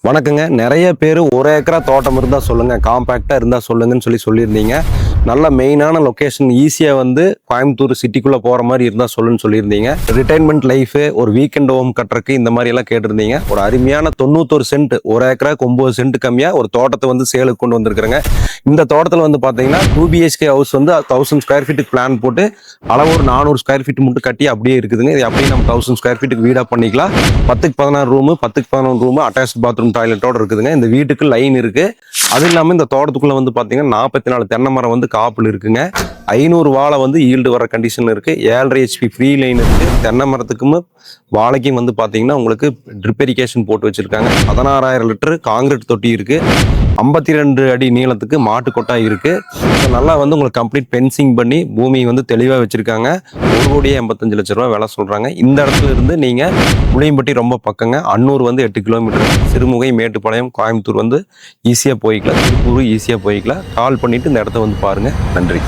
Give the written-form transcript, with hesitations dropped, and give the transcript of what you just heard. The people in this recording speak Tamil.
வணக்கங்க. நிறைய பேர் ஒரு ஏக்கரா தோட்டம் இருந்தால் சொல்லுங்கள், காம்பேக்டாக இருந்தால் சொல்லுங்கன்னு சொல்லியிருந்தீங்க. நல்ல மெயினான லொக்கேஷன், ஈஸியாக வந்து கோயம்புத்தூர் சிட்டிக்குள்ளே போகிற மாதிரி இருந்தால் சொல்லுன்னு சொல்லியிருந்தீங்க. ரிட்டைர்மெண்ட் லைஃபு, ஒரு வீக்கெண்ட் ஹோம் கட்டுறக்கு இந்த மாதிரி எல்லாம் கேட்டிருந்தீங்க. ஒரு அருமையான 91 சென்ட், ஒரு ஏக்கராக்கு 9 சென்ட் கம்மியாக ஒரு தோட்டத்தை வந்து சேலுக்கு கொண்டு வந்திருக்கிறேங்க. இந்த தோட்டத்தில் வந்து பார்த்தீங்கன்னா 2 BHK ஹவுஸ் வந்து 1000 ஸ்கொயர் ஃபீட்டுக்கு பிளான் போட்டு அளவு ஒரு 400 ஸ்கொயர் ஃபீட் மட்டும் கட்டி அப்படியே இருக்குதுங்க. இது அப்படியே நம்ம 1000 ஸ்கொயர் ஃபீட்டுக்கு வீடாக பண்ணிக்கலாம். 10க்கு 16 ரூமு, 10க்கு 11 ரூமு, அட்டாச் பாத்ரூம் டாய்லெட்டோட இருக்குதுங்க. இந்த வீட்டுக்கு லைன் இருக்கு. அது இல்லாமல் இந்த தோட்டத்துக்குள்ள வந்து பார்த்தீங்கன்னா 44 தென்னை மரம் வந்து காப்பில் இருக்குங்க. 500 வாழை வந்து ஈல்டு வர கண்டிஷன் இருக்கு. 7.5 HP ஃப்ரீ லைன் இருக்கு. தென்னை மரத்துக்கும் வாழைக்கும் வந்து பார்த்தீங்கன்னா உங்களுக்கு ட்ரிப் இரிகேஷன் போட்டு வச்சிருக்காங்க. 16,000 லிட்டர் காங்கிரீட் தொட்டி இருக்கு. 52 அடி நீளத்துக்கு மாட்டு கொட்டாய் இருக்கு. நல்லா வந்து உங்களுக்கு கம்ப்ளீட் பென்சிங் பண்ணி பூமி வந்து தெளிவாக வச்சிருக்காங்க. 1,85,00,000 விலை சொல்றாங்க. இந்த இடத்துல இருந்து நீங்க முளியம்பட்டி ரொம்ப பக்கங்க. அன்னூர் வந்து 8 கிலோமீட்டர். சிறுமுகை, மேட்டுப்பாளையம், கோயம்புத்தூர் வந்து ஈஸியாக போய்க்கலாம். திருப்பூர் ஈஸியாக போய்க்கலாம். கால் பண்ணிட்டு இந்த இடத்த வந்து பாருங்க. நன்றி.